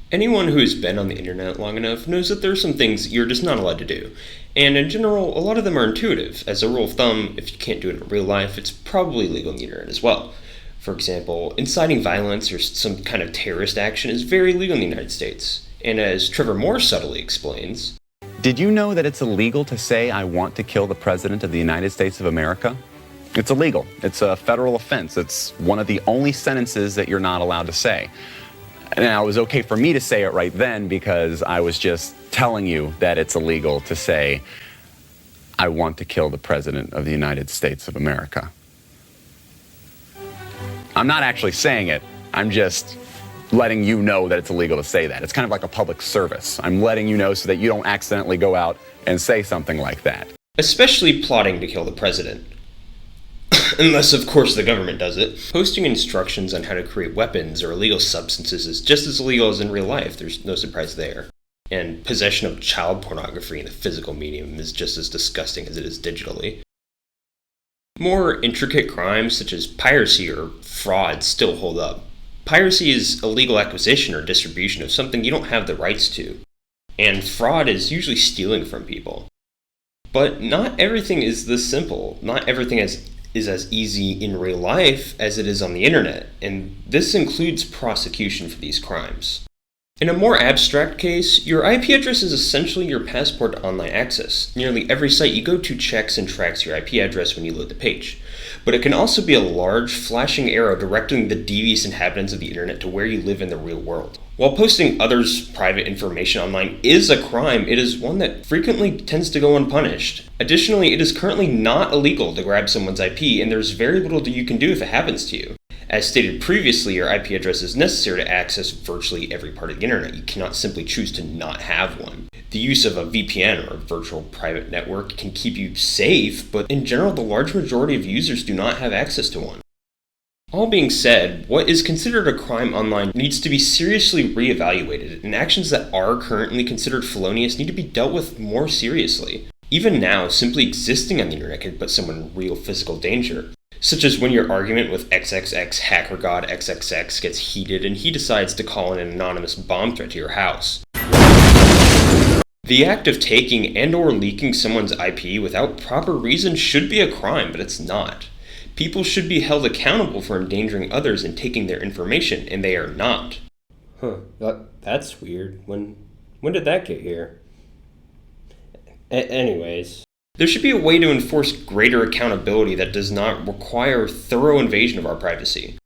Anyone who has been on the internet long enough knows that there are some things you're just not allowed to do. And in general, a lot of them are intuitive. As a rule of thumb, if you can't do it in real life, it's probably legal on the internet as well. For example, inciting violence or some kind of terrorist action is very legal in the United States. And as Trevor more subtly explains, did you know that it's illegal to say I want to kill the President of the United States of America? It's illegal. It's a federal offense. It's one of the only sentences that you're not allowed to say. Now, it was okay for me to say it right then because I was just telling you that it's illegal to say, I want to kill the President of the United States of America. I'm not actually saying it. I'm just letting you know that it's illegal to say that. It's kind of like a public service. I'm letting you know so that you don't accidentally go out and say something like that. Especially plotting to kill the president. Unless, of course, the government does it. Posting instructions on how to create weapons or illegal substances is just as illegal as in real life. There's no surprise there. And possession of child pornography in the physical medium is just as disgusting as it is digitally. More intricate crimes, such as piracy or fraud, still hold up. Piracy is illegal acquisition or distribution of something you don't have the rights to. And fraud is usually stealing from people. But not everything is this simple. Not everything is as easy in real life as it is on the internet, and this includes prosecution for these crimes. In a more abstract case, your IP address is essentially your passport to online access. Nearly every site you go to checks and tracks your IP address when you load the page. But it can also be a large, flashing arrow directing the devious inhabitants of the internet to where you live in the real world. While posting others' private information online is a crime, it is one that frequently tends to go unpunished. Additionally, it is currently not illegal to grab someone's IP, and there's very little that you can do if it happens to you. As stated previously, your IP address is necessary to access virtually every part of the internet. You cannot simply choose to not have one. The use of a VPN or a virtual private network can keep you safe, but in general, the large majority of users do not have access to one. All being said, what is considered a crime online needs to be seriously reevaluated, and actions that are currently considered felonious need to be dealt with more seriously. Even now, simply existing on the internet can put someone in real physical danger, such as when your argument with XXX hacker god XXX gets heated and he decides to call in an anonymous bomb threat to your house. The act of taking and or leaking someone's IP without proper reason should be a crime, but it's not. People should be held accountable for endangering others and taking their information, and they are not. That's weird. When did that get here? Anyways. There should be a way to enforce greater accountability that does not require thorough invasion of our privacy.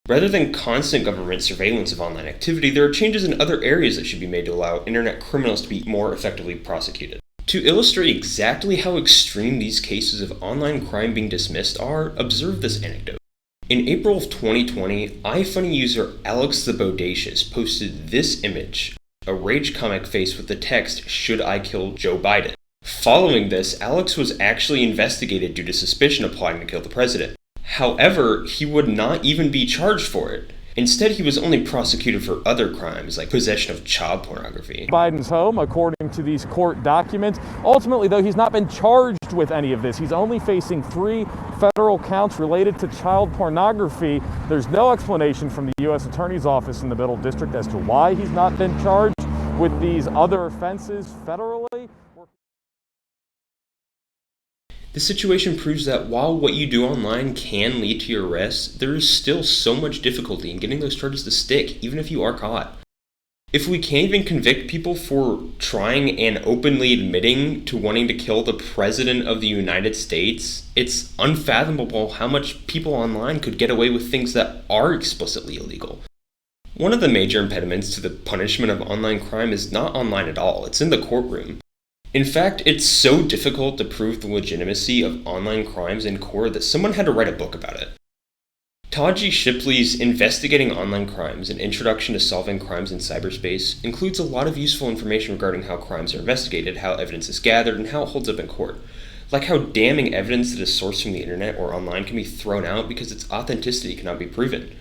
Rather than constant government surveillance of online activity, there are changes in other areas that should be made to allow internet criminals to be more effectively prosecuted. To illustrate exactly how extreme these cases of online crime being dismissed are, observe this anecdote. In April of 2020, iFunny user Alex the Bodacious posted this image, a rage comic face with the text, "Should I kill Joe Biden?" Following this, Alex was actually investigated due to suspicion of plotting to kill the president. However, he would not even be charged for it. Instead, he was only prosecuted for other crimes like possession of child pornography. Biden's home, according to these court documents. Ultimately, though, he's not been charged with any of this. He's only facing 3 federal counts related to child pornography. There's no explanation from the U.S. Attorney's Office in the Middle District as to why he's not been charged with these other offenses federally. The situation proves that while what you do online can lead to your arrest, there is still so much difficulty in getting those charges to stick, even if you are caught. If we can't even convict people for trying and openly admitting to wanting to kill the President of the United States, it's unfathomable how much people online could get away with things that are explicitly illegal. One of the major impediments to the punishment of online crime is not online at all, it's in the courtroom. In fact, it's so difficult to prove the legitimacy of online crimes in court that someone had to write a book about it. Taji Shipley's Investigating Online Crimes, an Introduction to Solving Crimes in Cyberspace, includes a lot of useful information regarding how crimes are investigated, how evidence is gathered, and how it holds up in court. Like how damning evidence that is sourced from the internet or online can be thrown out because its authenticity cannot be proven.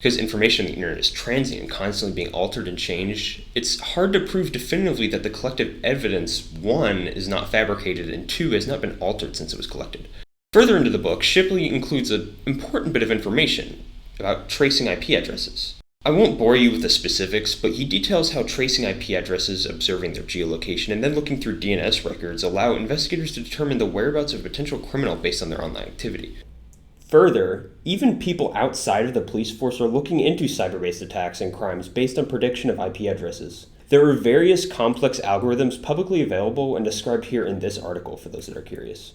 Because information on the internet is transient and constantly being altered and changed, it's hard to prove definitively that the collective evidence, 1, is not fabricated, and 2, has not been altered since it was collected. Further into the book, Shipley includes an important bit of information about tracing IP addresses. I won't bore you with the specifics, but he details how tracing IP addresses, observing their geolocation, and then looking through DNS records allow investigators to determine the whereabouts of a potential criminal based on their online activity. Further, even people outside of the police force are looking into cyber-based attacks and crimes based on prediction of IP addresses. There are various complex algorithms publicly available and described here in this article for those that are curious.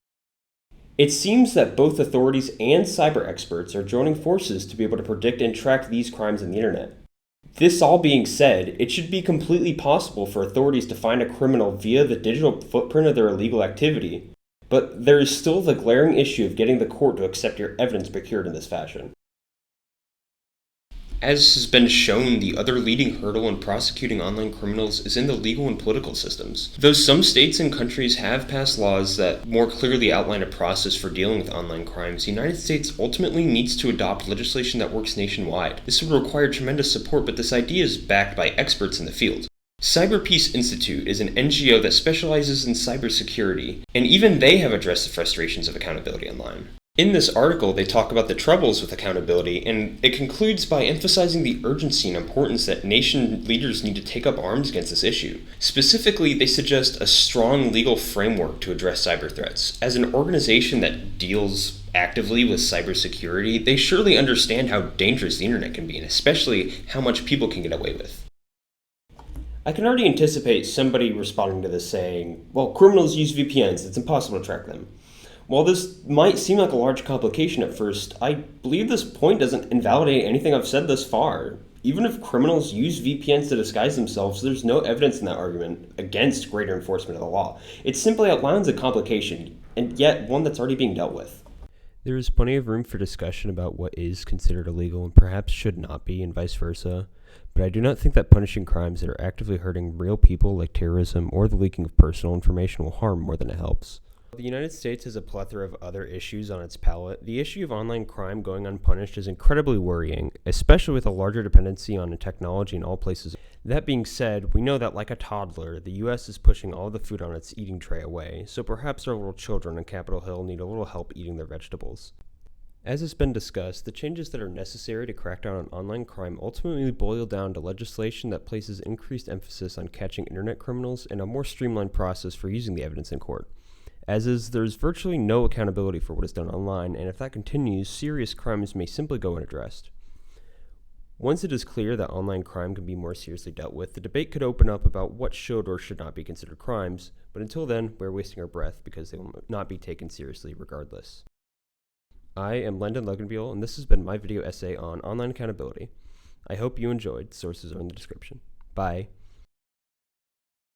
It seems that both authorities and cyber experts are joining forces to be able to predict and track these crimes on the internet. This all being said, it should be completely possible for authorities to find a criminal via the digital footprint of their illegal activity, but there is still the glaring issue of getting the court to accept your evidence procured in this fashion. As has been shown, the other leading hurdle in prosecuting online criminals is in the legal and political systems. Though some states and countries have passed laws that more clearly outline a process for dealing with online crimes, the United States ultimately needs to adopt legislation that works nationwide. This would require tremendous support, but this idea is backed by experts in the field. Cyber Peace Institute is an NGO that specializes in cybersecurity, and even they have addressed the frustrations of accountability online. In this article, they talk about the troubles with accountability, and it concludes by emphasizing the urgency and importance that nation leaders need to take up arms against this issue. Specifically, they suggest a strong legal framework to address cyber threats. As an organization that deals actively with cybersecurity, they surely understand how dangerous the internet can be, and especially how much people can get away with. I can already anticipate somebody responding to this saying, well, criminals use VPNs, it's impossible to track them. While this might seem like a large complication at first, I believe this point doesn't invalidate anything I've said thus far. Even if criminals use VPNs to disguise themselves, there's no evidence in that argument against greater enforcement of the law. It simply outlines a complication, and yet one that's already being dealt with. There is plenty of room for discussion about what is considered illegal and perhaps should not be, and vice versa, but I do not think that punishing crimes that are actively hurting real people like terrorism or the leaking of personal information will harm more than it helps. The United States has a plethora of other issues on its palette. The issue of online crime going unpunished is incredibly worrying, especially with a larger dependency on technology in all places. That being said, we know that like a toddler, the US is pushing all the food on its eating tray away, so perhaps our little children on Capitol Hill need a little help eating their vegetables. As has been discussed, the changes that are necessary to crack down on online crime ultimately boil down to legislation that places increased emphasis on catching internet criminals and a more streamlined process for using the evidence in court. As is, there's virtually no accountability for what is done online, and if that continues, serious crimes may simply go unaddressed. Once it is clear that online crime can be more seriously dealt with, the debate could open up about what should or should not be considered crimes, but until then, we're wasting our breath because they will not be taken seriously regardless. I am Landon Luginbuhl, and this has been my video essay on online accountability. I hope you enjoyed. Sources are in the description. Bye.